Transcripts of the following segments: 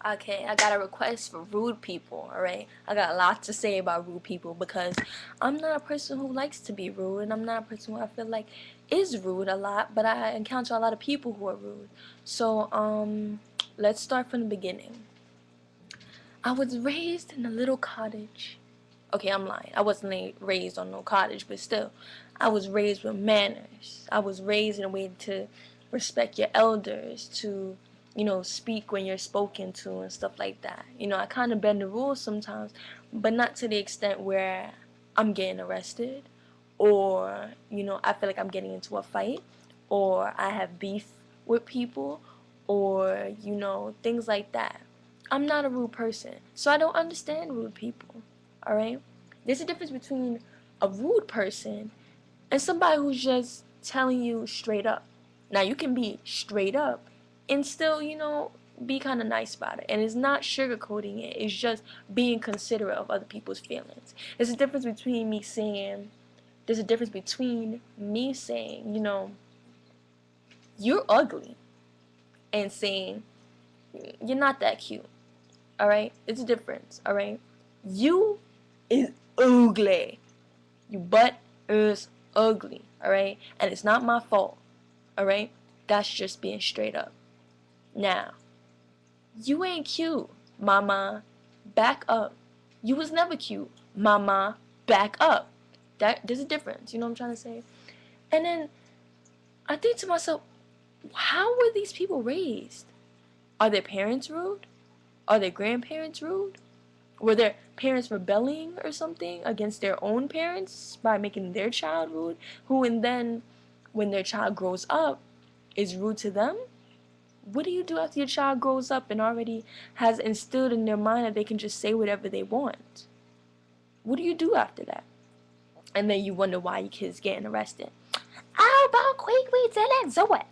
Okay, I got a request for rude people, alright? I got a lot to say about rude people because I'm not a person who likes to be rude, and I'm not a person who I feel like is rude a lot, but I encounter a lot of people who are rude. So, let's start from the beginning. I was raised in a little cottage. Okay, I'm lying. I wasn't raised on no cottage, but still, I was raised with manners. I was raised in a way to respect your elders, to, speak when you're spoken to and stuff like that. I kind of bend the rules sometimes, but not to the extent where I'm getting arrested or, I feel like I'm getting into a fight or I have beef with people or, things like that. I'm not a rude person, so I don't understand rude people. All right? There's a difference between a rude person and somebody who's just telling you straight up. Now, you can be straight up and still, be kind of nice about it. And it's not sugarcoating it, it's just being considerate of other people's feelings. There's a difference between me saying, you're ugly, and saying, you're not that cute. All right? It's a difference. All right? You is ugly. Your butt is ugly. All right? And it's not my fault. All right? That's just being straight up. Now, you ain't cute, mama. Back up. You was never cute, mama. Back up. There's a difference. You know what I'm trying to say? And then I think to myself, how were these people raised? Are their parents rude? Are their grandparents rude? Were their parents rebelling or something against their own parents by making their child rude? Who and then, when their child grows up, is rude to them? What do you do after your child grows up and already has instilled in their mind that they can just say whatever they want? What do you do after that? And then you wonder why your kid's getting arrested. How about quick we tell that Zoe?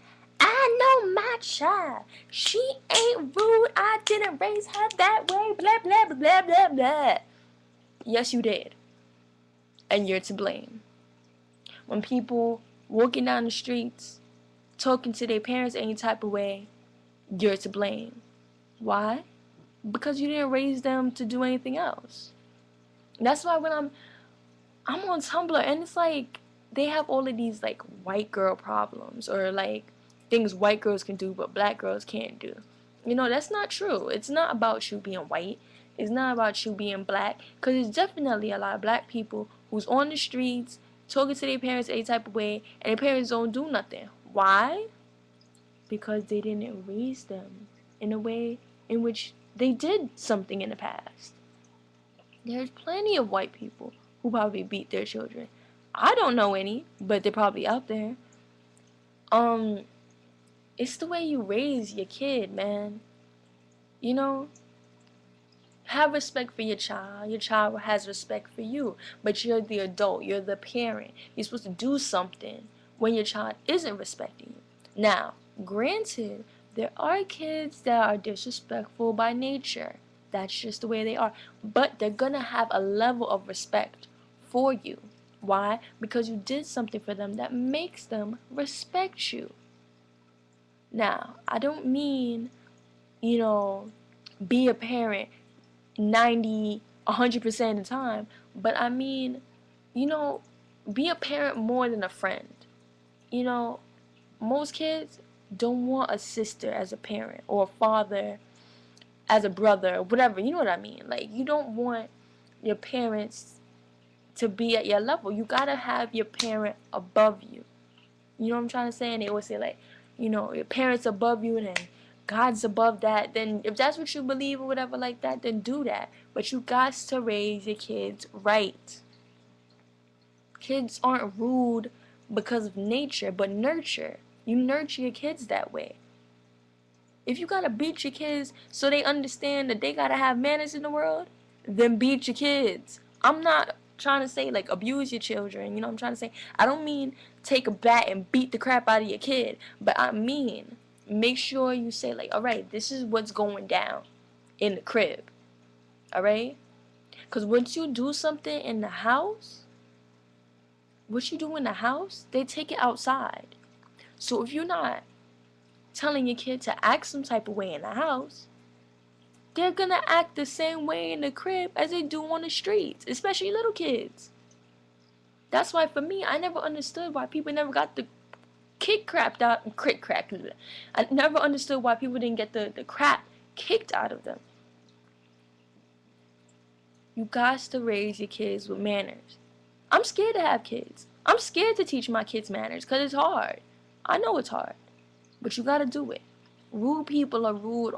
I know my child. She ain't rude. I didn't raise her that way. Blah, blah, blah, blah, blah, blah. Yes, you did. And you're to blame. When people walking down the streets, talking to their parents any type of way, you're to blame. Why? Because you didn't raise them to do anything else. That's why when I'm on Tumblr and it's like they have all of these like white girl problems or like things white girls can do but black girls can't do. That's not true. It's not about you being white. It's not about you being black. Because there's definitely a lot of black people who's on the streets talking to their parents any type of way and their parents don't do nothing. Why? Because they didn't raise them in a way in which they did something in the past. There's plenty of white people who probably beat their children. I don't know any, but they're probably out there. Um, it's the way you raise your kid, man. You know, have respect for your child. Your child has respect for you. But you're the adult. You're the parent. You're supposed to do something when your child isn't respecting you. Now, granted, there are kids that are disrespectful by nature. That's just the way they are. But they're going to have a level of respect for you. Why? Because you did something for them that makes them respect you. Now, I don't mean, be a parent 90, 100% of the time, but I mean, be a parent more than a friend. Most kids don't want a sister as a parent or a father as a brother or whatever. You know what I mean? Like, you don't want your parents to be at your level. You gotta have your parent above you. You know what I'm trying to say? And they always say, like, your parents above you and then God's above that. Then if that's what you believe or whatever like that, then do that. But you got to raise your kids right. Kids aren't rude because of nature, but nurture. You nurture your kids that way. If you gotta beat your kids so they understand that they gotta have manners in the world, then beat your kids. I'm not trying to say like abuse your children, I'm trying to say I don't mean take a bat and beat the crap out of your kid, but I mean make sure you say like, alright, this is what's going down in the crib. Alright? Because once you do something in the house, what you do in the house, they take it outside. So if you're not telling your kid to act some type of way in the house, they're gonna act the same way in the crib as they do on the streets, especially little kids. That's why for me, I never understood why people never got the I never understood why people didn't get the crap kicked out of them. You got to raise your kids with manners. I'm scared to have kids. I'm scared to teach my kids manners because it's hard. I know it's hard, but you gotta do it. Rude people are rude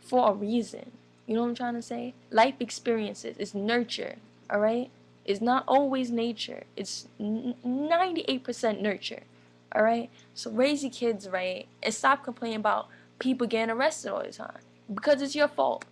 for a reason. You know what I'm trying to say? Life experiences is nurture, alright? It's not always nature. It's 98% nurture, alright? So raise your kids right and stop complaining about people getting arrested all the time because it's your fault.